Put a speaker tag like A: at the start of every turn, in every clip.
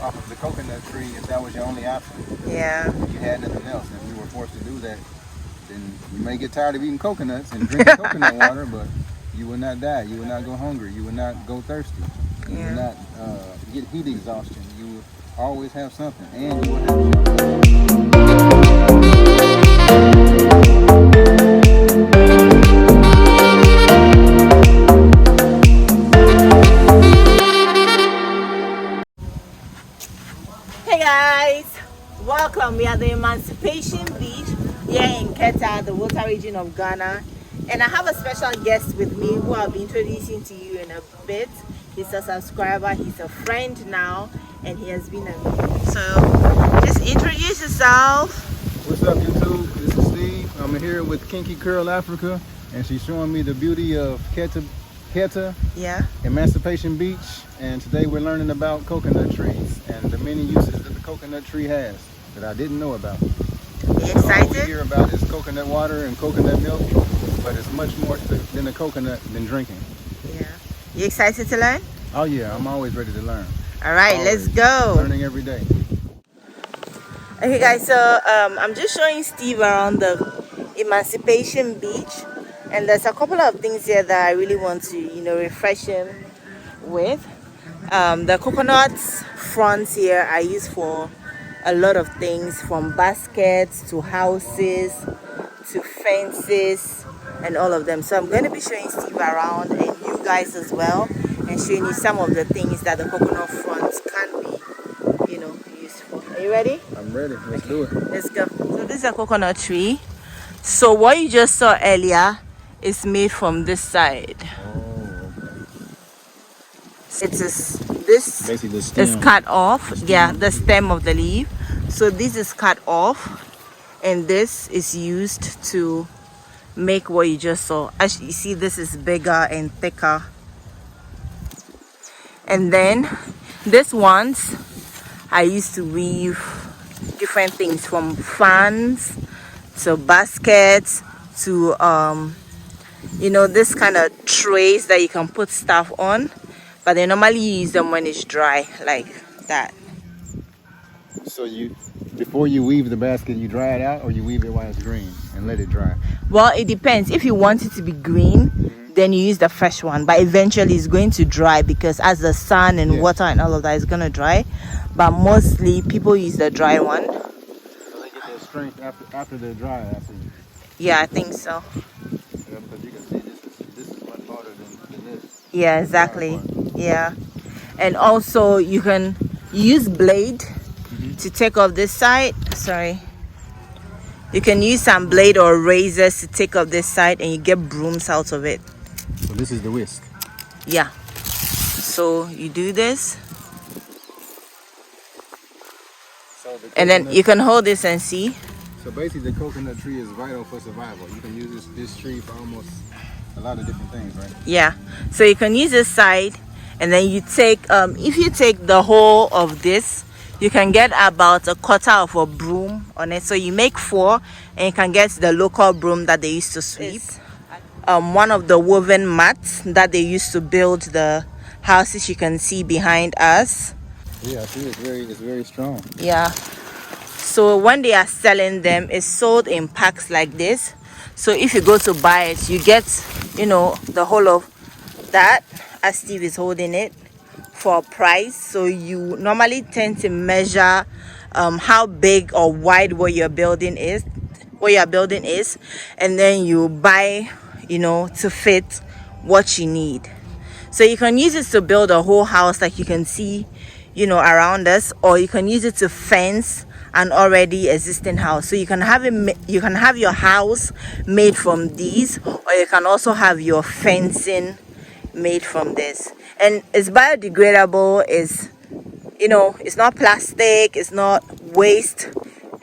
A: off of the coconut tree if that was your only option.
B: Yeah.
A: If you had nothing else, and if you were forced to do that, then you may get tired of eating coconuts and drinking coconut water, but you will not die. You will not go hungry. You will not go thirsty. You will not get heat exhaustion. You will always have something, and you will have
B: Hey guys, welcome. We are at the Emancipation Beach here in Keta, the water region of Ghana, and I have a special guest with me who I'll be introducing to you in a bit. He's a subscriber, he's a friend now, and he has been a so just introduce yourself.
A: What's up, YouTube? This is Steve. I'm here with Kinky Curl Africa, and she's showing me the beauty of Keta Emancipation Beach. And today we're learning about coconut trees and the many uses that the coconut tree has that I didn't know about.
B: You excited?
A: All we hear about is coconut water and coconut milk, but it's much more than a coconut than drinking.
B: Yeah. You excited to learn?
A: Oh yeah, I'm always ready to learn.
B: All right,
A: always.
B: Let's go.
A: Learning every day.
B: Okay guys, so I'm just showing Steve around the Emancipation Beach, and there's a couple of things here that I really want to refresh him with. The coconuts fronts here are used for a lot of things, from baskets to houses to fences and all of them. So I'm going to be showing Steve around and you guys as well, and showing you some of the things that the coconut fronts can be used for. Are you ready?
A: I'm ready. Let's do it.
B: Let's go. So this is a coconut tree. So what you just saw earlier is made from this side. This is cut off. Yeah, the stem of the leaf. So this is cut off, and this is used to make what you just saw. As you see, this is bigger and thicker. And then these ones I used to weave different things, from fans to baskets to this kind of trays that you can put stuff on. But they normally use them when it's dry, like that.
A: So before you weave the basket, you dry it out, or you weave it while it's green and let it dry?
B: Well, it depends. If you want it to be green, then you use the fresh one. But eventually it's going to dry, because as the sun and water and all of that is going to dry. But mostly people use the dry one.
A: So they get their strength after they're dry.
B: Yeah, I think so.
A: Yeah, because you can see this is much harder than this.
B: Yeah, exactly. Yeah. And also you can use blade to take off this side. Sorry. You can use some blade or razors to take off this side, and you get brooms out of it.
A: So this is the whisk.
B: Yeah. So you do this. And then you can hold this and see.
A: So basically the coconut tree is vital for survival. You can use this tree for almost a lot of different things, right?
B: Yeah. So you can use this side, and then you take if you take the whole of this, you can get about a quarter of a broom on it. So you make 4, and you can get the local broom that they used to sweep. One of the woven mats that they used to build the houses you can see behind us.
A: Yeah, I see it's very strong.
B: Yeah. So when they are selling them, it's sold in packs like this. So if you go to buy it, you get the whole of that, as Steve is holding it, for a price. So you normally tend to measure how big or wide what your building is, and then you buy to fit what you need. So you can use it to build a whole house, like you can see around us, or you can use it to fence an already existing house. So you can have your house made from these, or you can also have your fencing made from this. And it's biodegradable. It's not plastic, it's not waste,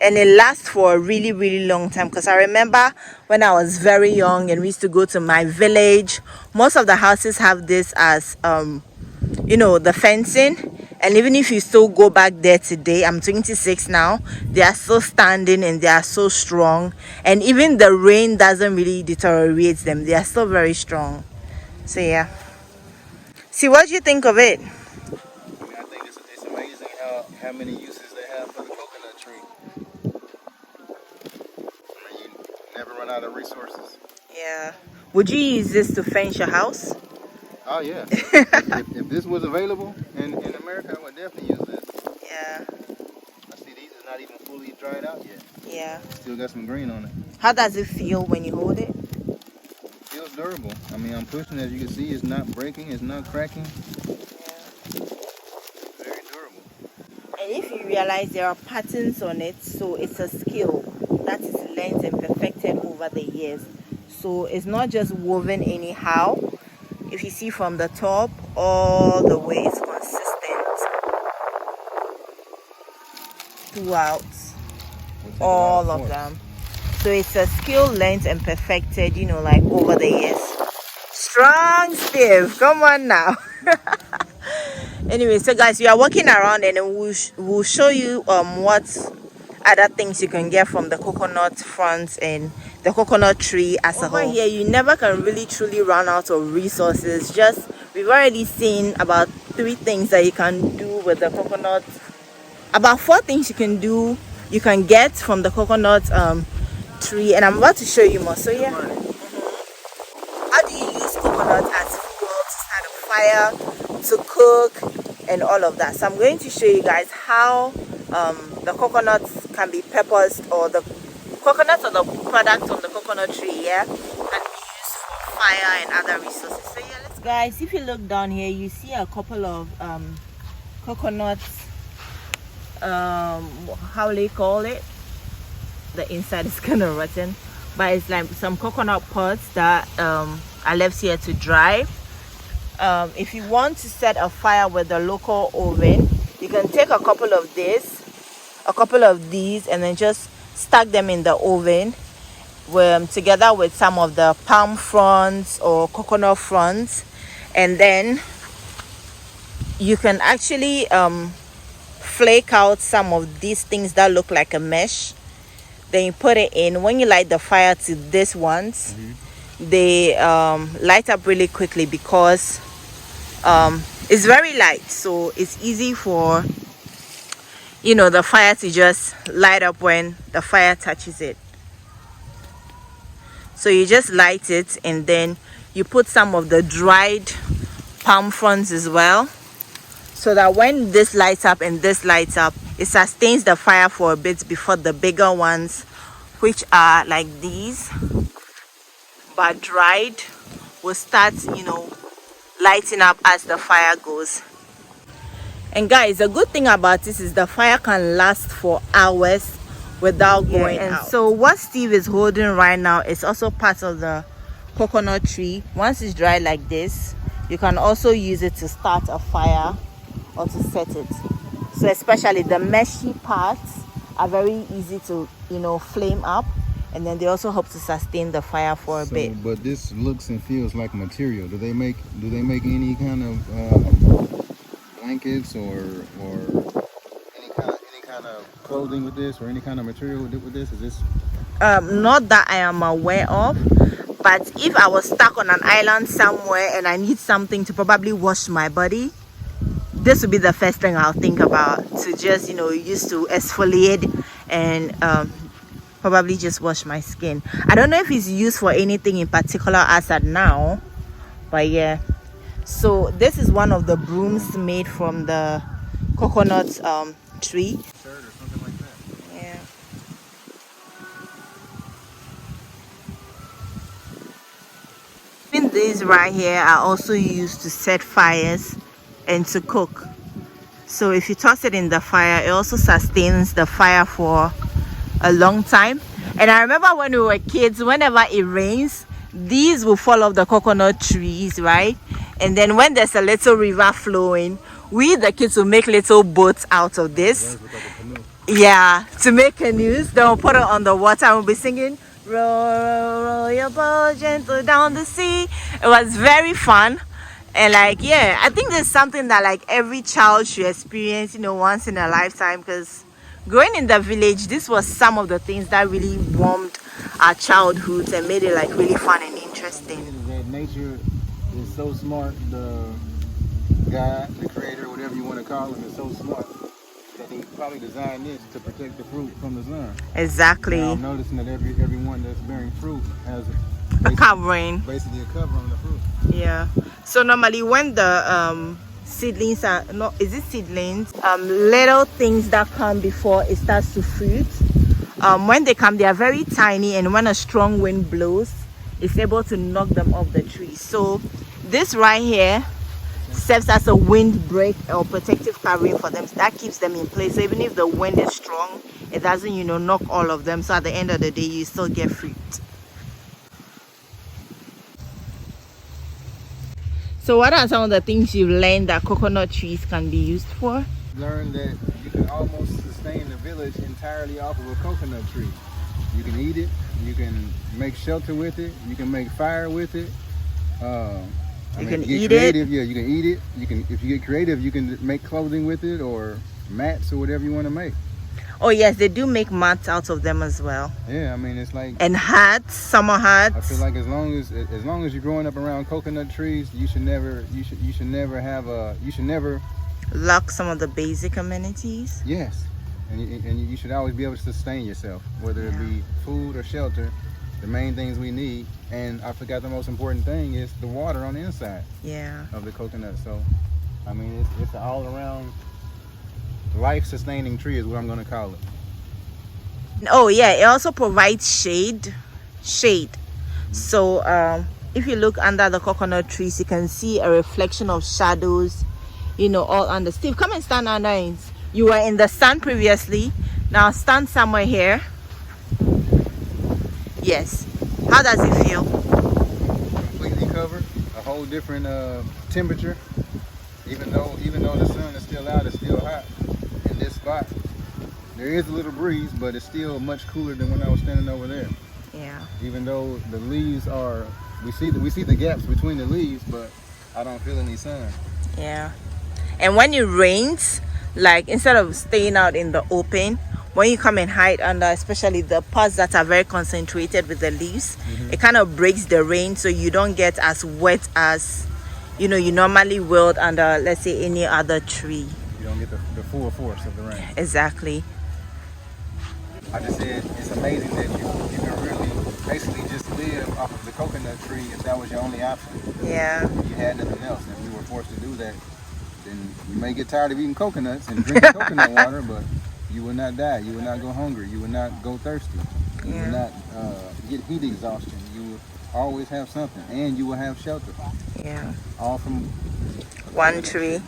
B: and it lasts for a really, really long time. Because I remember when I was very young and we used to go to my village, most of the houses have this as the fencing. And even if you still go back there today, I'm 26 now, they are still standing and they are so strong. And even the rain doesn't really deteriorate them. They are still very strong. So yeah. See, what do you think of it?
A: I think it's amazing how how many uses they have for the coconut tree. I mean, you never run out of resources.
B: Yeah. Would you use this to fence your house?
A: Oh yeah. if this was available in America, I would definitely use this.
B: Yeah.
A: I see these is not even fully dried out yet.
B: Yeah.
A: Still got some green on it.
B: How does it feel when you hold it?
A: Feels durable. I mean, I'm pushing, as you can see, it's not breaking, it's not cracking.
B: Yeah.
A: Very durable.
B: And if you realize there are patterns on it, so it's a skill that is learned and perfected over the years. So it's not just woven anyhow. If you see from the top all the way, it's consistent throughout all of them. So it's a skill learned and perfected, you know, like over the years. Strong Steve, come on now. Anyway, so guys, we are walking around and we'll show you what other things you can get from the coconut fronds and the coconut tree as a whole. Over here, you never can really truly run out of resources. Just we've already seen about 3 things that you can do with the coconut. About 4 things you can get from the coconut tree, and I'm about to show you more. So yeah. How do you use coconut as fuel to start a fire, to cook, and all of that? So I'm going to show you guys how the coconuts can be purposed, or the coconuts or the product on the coconut tree, yeah, can be used for fire and other resources. So yeah, let's guys, if you look down here, you see a couple of coconuts, how they call it, the inside is kind of rotten, but it's like some coconut pods that are left here to dry. If you want to set a fire with the local oven, you can take a couple of these and then just stack them in the oven together with some of the palm fronds or coconut fronds, and then you can actually flake out some of these things that look like a mesh. Then you put it in. When you light the fire to these ones, they light up really quickly because it's very light, so it's easy for, you know, the fire to just light up when the fire touches it. So you just light it, and then you put some of the dried palm fronds as well, so that when this lights up and this lights up, it sustains the fire for a bit before the bigger ones, which are like these but dried, will start, you know, lighting up as the fire goes. And guys, the good thing about this is the fire can last for hours without going out. So what Steve is holding right now is also part of the coconut tree. Once it's dry like this, you can also use it to start a fire or to set it. So especially the meshy parts are very easy to, you know, flame up, and then they also help to sustain the fire for a bit.
A: But this looks and feels like material. Do they make any kind of blankets or any kind of clothing with this, or any kind of material with this? Is this
B: not that I am aware of, but if I was stuck on an island somewhere and I need something to probably wash my body, this would be the first thing I'll think about, to just, you know, use to exfoliate and probably just wash my skin. I don't know if it's used for anything in particular as at now, but yeah. So this is one of the brooms made from the coconut tree.
A: shirt or something like that?
B: Yeah. Even these right here are also used to set fires and to cook. So if you toss it in the fire, it also sustains the fire for a long time. And I remember when we were kids, whenever it rains, these will fall off the coconut trees, right? And then when there's a little river flowing, we the kids will make little boats out of this. Yeah, to make canoes. Then we'll put it on the water and we'll be singing, row, row, row your boat gently down the sea. It was very fun. And like, yeah, I think there's something that like every child should experience, you know, once in a lifetime, because growing in the village, this was some of the things that really warmed our childhoods and made it like really fun and interesting.
A: That nature is so smart. The God, the creator, whatever you want to call him, is so smart that probably designed this to protect the fruit from the sun.
B: Exactly.
A: Now I'm noticing that everyone that's bearing fruit has
B: a covering.
A: Basically a cover on the fruit.
B: Yeah. So normally when the seedlings are no, is it seedlings? Little things that come before it starts to fruit. When they come, they are very tiny, and when a strong wind blows, it's able to knock them off the tree. So this right here serves as a windbreak or protective covering for them. So that keeps them in place. So even if the wind is strong, it doesn't, you know, knock all of them. So at the end of the day, you still get fruit. So what are some of the things you've learned that coconut trees can be used for?
A: Learned that you can almost sustain the village entirely off of a coconut tree. You can eat it, you can make shelter with it, you can make fire with it.
B: You can eat
A: it. Yeah, you can eat it. You can, if you get creative, you can make clothing with it or mats or whatever you want to make.
B: Oh yes, they do make mats out of them as well.
A: Yeah, I mean it's like,
B: and hats, summer hats.
A: I feel like as long as you're growing up around coconut trees, you should never
B: lack some of the basic amenities.
A: Yes, and you should always be able to sustain yourself, whether it be food or shelter. The main things we need, and I forgot the most important thing is the water on the inside.
B: Yeah.
A: Of the coconut. So, I mean it's an all around life-sustaining tree is what I'm going to call it.
B: Oh yeah, it also provides shade. So if you look under the coconut trees, you can see a reflection of shadows, you know, all under. Steve, come and stand under it. You were in the sun previously, now stand somewhere here. Yes. How does it feel?
A: Completely covered, a whole different temperature. Even though the sun is still out, it's still hot in this spot. There is a little breeze, but it's still much cooler than when I was standing over there.
B: Yeah.
A: Even though the leaves are, we see the gaps between the leaves, but I don't feel any sun.
B: Yeah. And when it rains, like instead of staying out in the open, when you come and hide under, especially the parts that are very concentrated with the leaves, it kind of breaks the rain, so you don't get as wet as, you know, you normally will under, let's say, any other tree.
A: You don't get the full force of the rain.
B: Exactly.
A: I just said it's amazing that you can really basically just live off of the coconut tree if that was your only option.
B: Yeah.
A: If you had nothing else, if you were forced to do that, then you may get tired of eating coconuts and drinking coconut water, but you will not die. You will not go hungry. You will not go thirsty. You will not get heat exhaustion. You will always have something, and you will have shelter.
B: Yeah.
A: All from
B: one tree.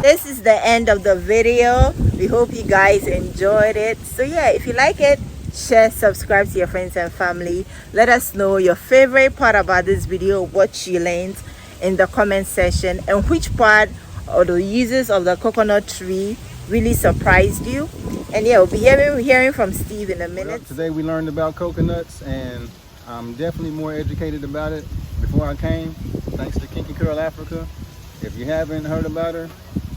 B: This is the end of the video. We hope you guys enjoyed it. So yeah, if you like it, share, subscribe to your friends and family. Let us know your favorite part about this video, what you learned in the comment section, and which part or the uses of the coconut tree really surprised you. And yeah, we'll be hearing from Steve in a minute.
A: Well, today we learned about coconuts, and I'm definitely more educated about it before I came, thanks to Kinky Curl Africa. If you haven't heard about her,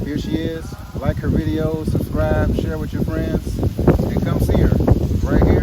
A: here she is. Like her videos, subscribe, share with your friends, and come see her right here